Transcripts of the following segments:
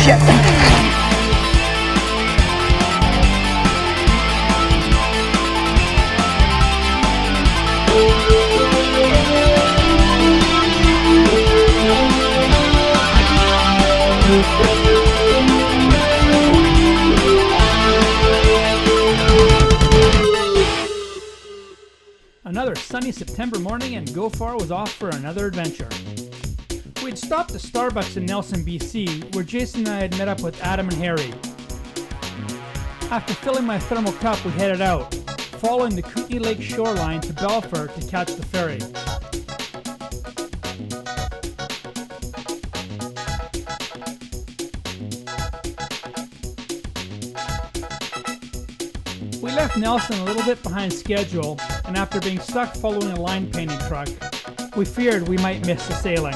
shit. Another sunny September morning and GOFAR was off for another adventure. We'd stopped at Starbucks in Nelson, BC, where Jason and I had met up with Adam and Harry. After filling my thermal cup, we headed out, following the Kootenay Lake shoreline to Belfort to catch the ferry. We left Nelson a little bit behind schedule, and after being stuck following a line painting truck, we feared we might miss the sailing.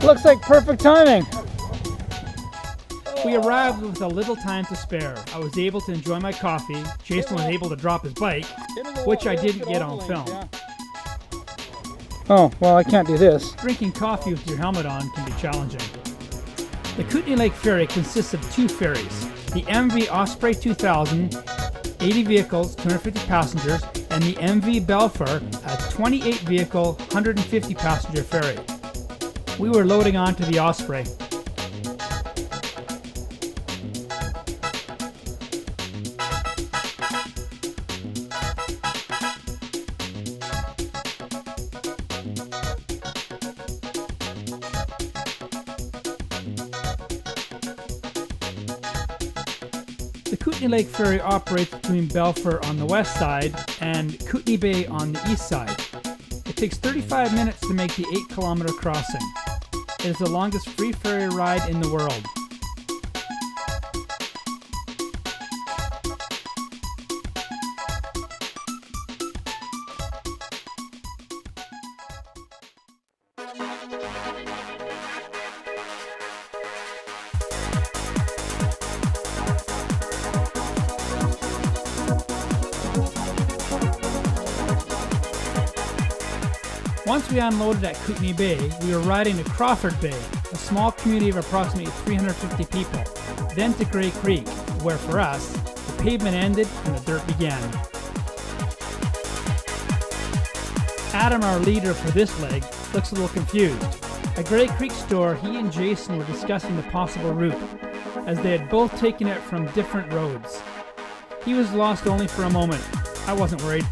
Looks like perfect timing. We arrived with a little time to spare. I was able to enjoy my coffee. Jason was able to drop his bike, which I didn't get on film. Oh, well, I can't do this. Drinking coffee with your helmet on can be challenging. The Kootenay Lake Ferry consists of two ferries, the MV Osprey 2000, 80 vehicles, 250 passengers, and the MV Belfort, a 28 vehicle, 150 passenger ferry. We were loading onto the Osprey. The Kootenay Lake Ferry operates between Belfort on the west side and Kootenay Bay on the east side. It takes 35 minutes to make the 8-kilometer crossing. It is the longest free ferry ride in the world. Once we unloaded at Kootenay Bay, we were riding to Crawford Bay, a small community of approximately 350 people, then to Grey Creek, where for us, the pavement ended and the dirt began. Adam, our leader for this leg, looks a little confused. At Grey Creek store, he and Jason were discussing the possible route, as they had both taken it from different roads. He was lost only for a moment. I wasn't worried.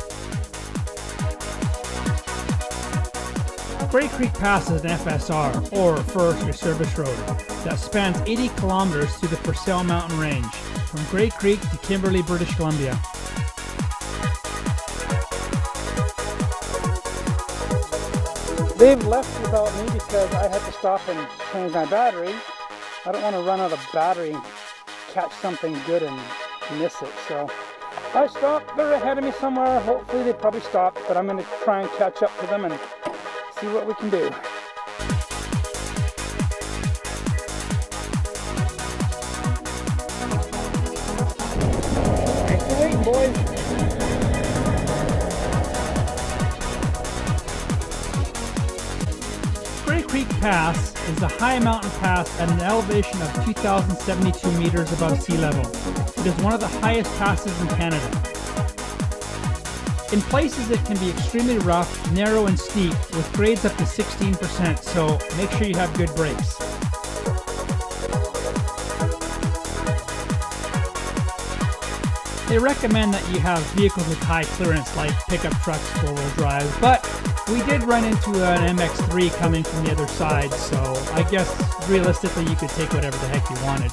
Grey Creek Pass is an FSR, or Forestry Service Road, that spans 80 kilometers through the Purcell Mountain Range, from Grey Creek to Kimberley, British Columbia. They've left without me because I had to stop and change my battery. I don't want to run out of battery and catch something good and miss it, so I stopped. They're ahead of me somewhere. Hopefully they probably stopped, but I'm going to try and catch up to them and see what we can do. Thanks for waiting, boys. Grey Creek Pass is a high mountain pass at an elevation of 2,072 meters above sea level. It is one of the highest passes in Canada. In places it can be extremely rough, narrow and steep, with grades up to 16%, so make sure you have good brakes. They recommend that you have vehicles with high clearance like pickup trucks, four-wheel drive, but we did run into an MX-3 coming from the other side, so I guess realistically you could take whatever the heck you wanted.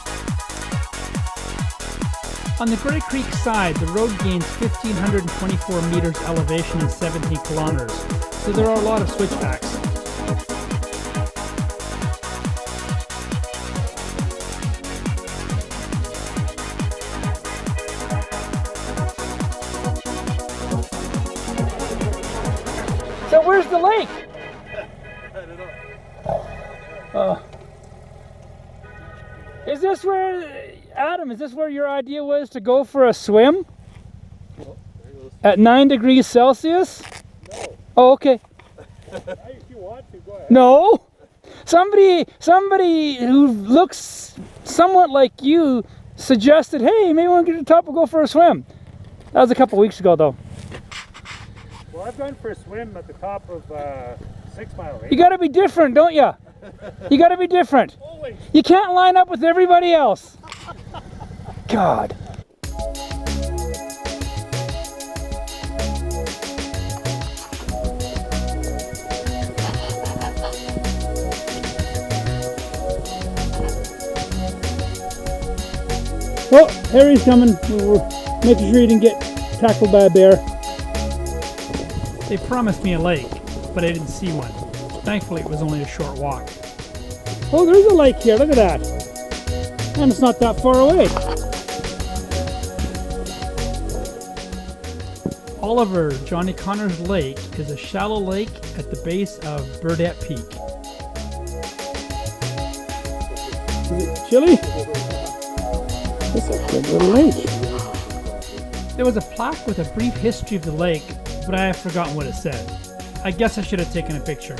On the Grey Creek side, the road gains 1,524 meters elevation and 17 kilometers, so there are a lot of switchbacks. So where's the lake? I don't know. Is this this where, Adam, is this where your idea was to go for a swim? Well, there goes. At 9 degrees Celsius? No. Oh, okay. Hey, if you want to, go ahead. No. Somebody who looks somewhat like you suggested, hey, maybe we want to get to the top and go for a swim. That was a couple weeks ago, though. Well, I've gone for a swim at the top of 6 Mile Range. You got to be different, don't you? You got to be different. Always. You can't line up with everybody else. God. Well, Harry's coming. We're making sure he didn't get tackled by a bear. They promised me a lake, but I didn't see one. Thankfully, it was only a short walk. Oh, there's a lake here. Look at that. And it's not that far away. Oliver Johnny Connors Lake is a shallow lake at the base of Burdette Peak. Is it chilly? It's a good little lake. There was a plaque with a brief history of the lake, but I have forgotten what it said. I guess I should have taken a picture.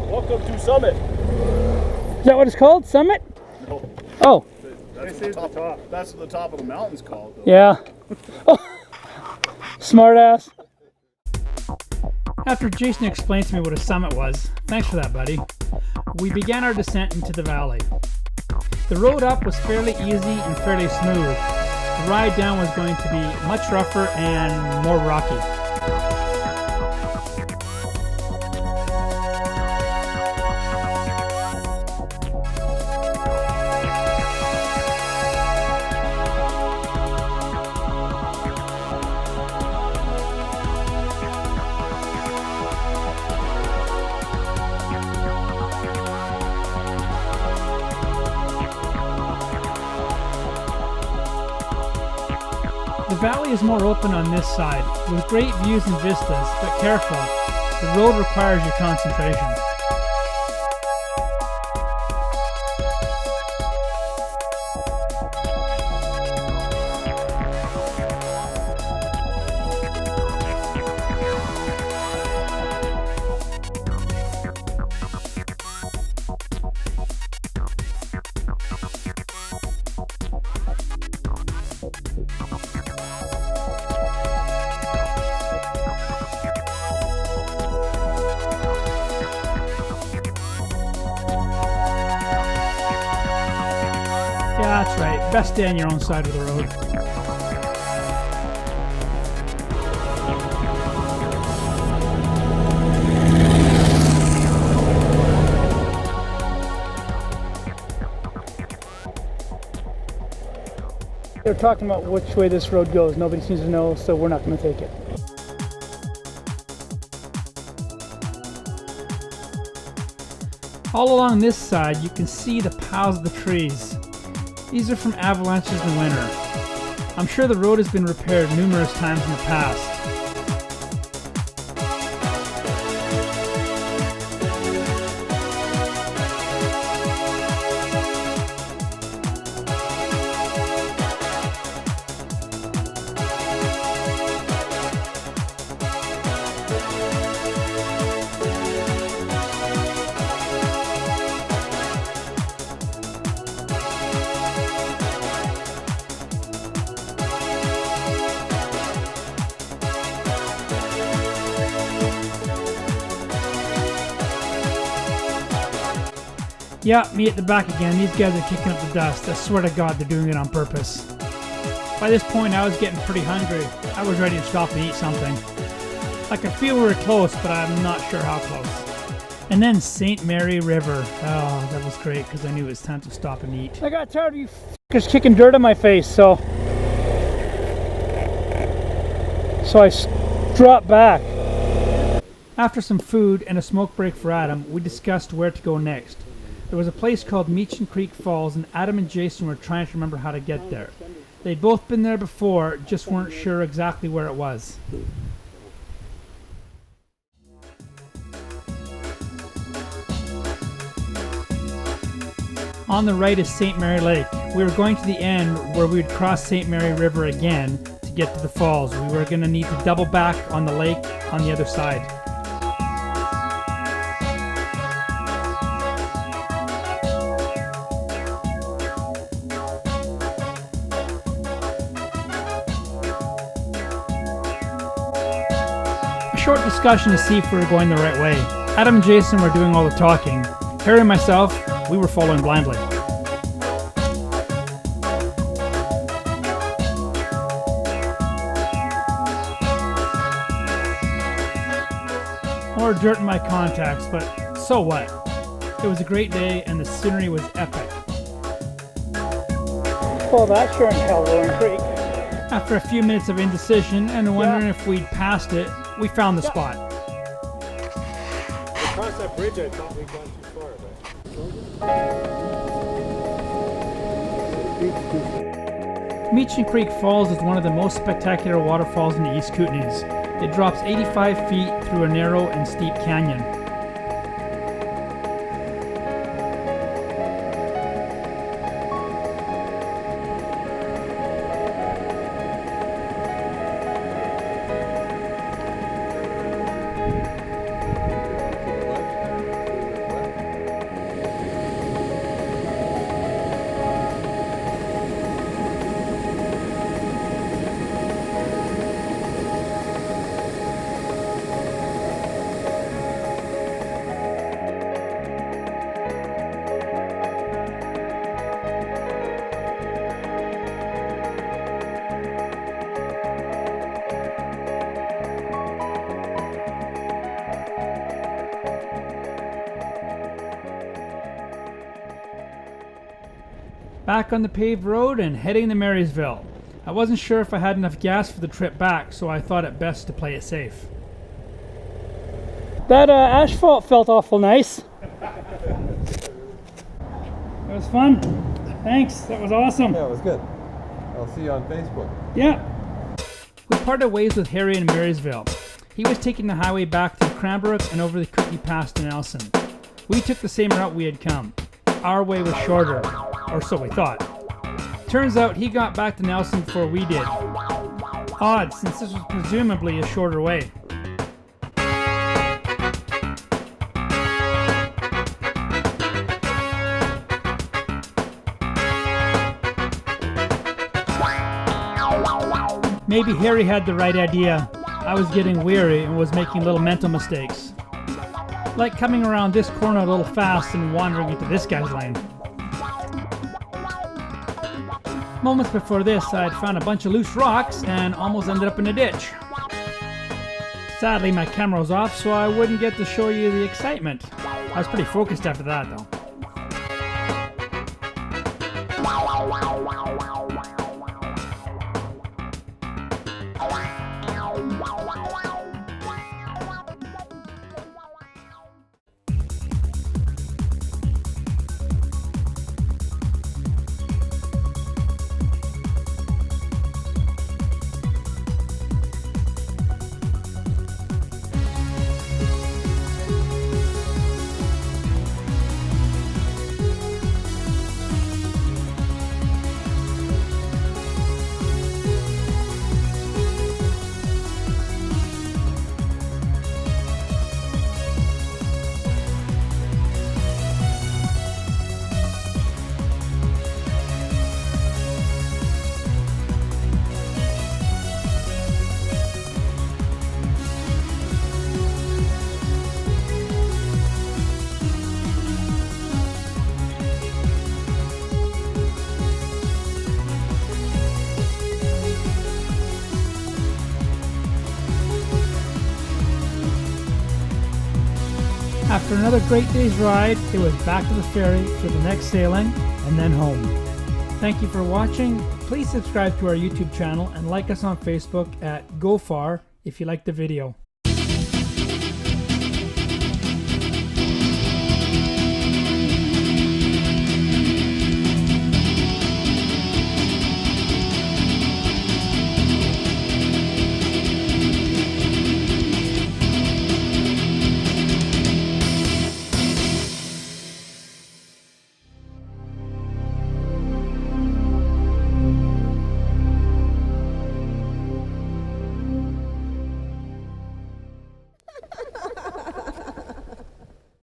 Welcome to Summit. Is that what it's called? Summit? No, Oh, that's the top. That's what the top of the mountain's called. Though. yeah. Oh, smart ass. After Jason explained to me what a summit was, thanks for that, buddy, we began our descent into the valley. The road up was fairly easy and fairly smooth. The ride down was going to be much rougher and more rocky. The valley is more open on this side, with great views and vistas, but careful. The road requires your concentration. Yeah, that's right. Best stay on your own side of the road. They're talking about which way this road goes. Nobody seems to know, so we're not going to take it. All along this side, you can see the piles of the trees. These are from avalanches in the winter. I'm sure the road has been repaired numerous times in the past. Yeah, me at the back again. These guys are kicking up the dust. I swear to God, they're doing it on purpose. By this point, I was getting pretty hungry. I was ready to stop and eat something. I could feel we were close, but I'm not sure how close. And then St. Mary River. Oh, that was great because I knew it was time to stop and eat. I got tired of you f***ers kicking dirt on my face, so so I dropped back. After some food and a smoke break for Adam, we discussed where to go next. There was a place called Meechin Creek Falls, and Adam and Jason were trying to remember how to get there. They'd both been there before, just weren't sure exactly where it was. On the right is St. Mary Lake. We were going to the end where we would cross St. Mary River again to get to the falls. We were going to need to double back on the lake on the other side. A short discussion to see if we were going the right way. Adam and Jason were doing all the talking. Ferry and myself, we were following blindly. More dirt in my contacts, but so what? It was a great day and the scenery was epic. Well, that's sure in hell Roaring Creek. After a few minutes of indecision and wondering if we'd passed it, we found the spot. Across that bridge, I thought we'd gone too far, but... Meechin Creek Falls is one of the most spectacular waterfalls in the East Kootenays. It drops 85 feet through a narrow and steep canyon. Back on the paved road and heading to Marysville. I wasn't sure if I had enough gas for the trip back, so I thought it best to play it safe. That asphalt felt awful nice. It was fun. Thanks, that was awesome. Yeah, it was good. I'll see you on Facebook. Yeah. We parted ways with Harry in Marysville. He was taking the highway back through Cranbrook and over the Kootenay Pass to Nelson. We took the same route we had come. Our way was shorter, or so we thought. Turns out he got back to Nelson before we did. Odd, since this was presumably a shorter way. Maybe Harry had the right idea. I was getting weary and was making little mental mistakes. Like coming around this corner a little fast and wandering into this guy's lane. Moments before this, I had found a bunch of loose rocks and almost ended up in a ditch. Sadly, my camera was off, so I wouldn't get to show you the excitement. I was pretty focused after that, though. After another great day's ride, it was back to the ferry for the next sailing and then home. Thank you for watching. Please subscribe to our YouTube channel and like us on Facebook at GOFAR if you like the video.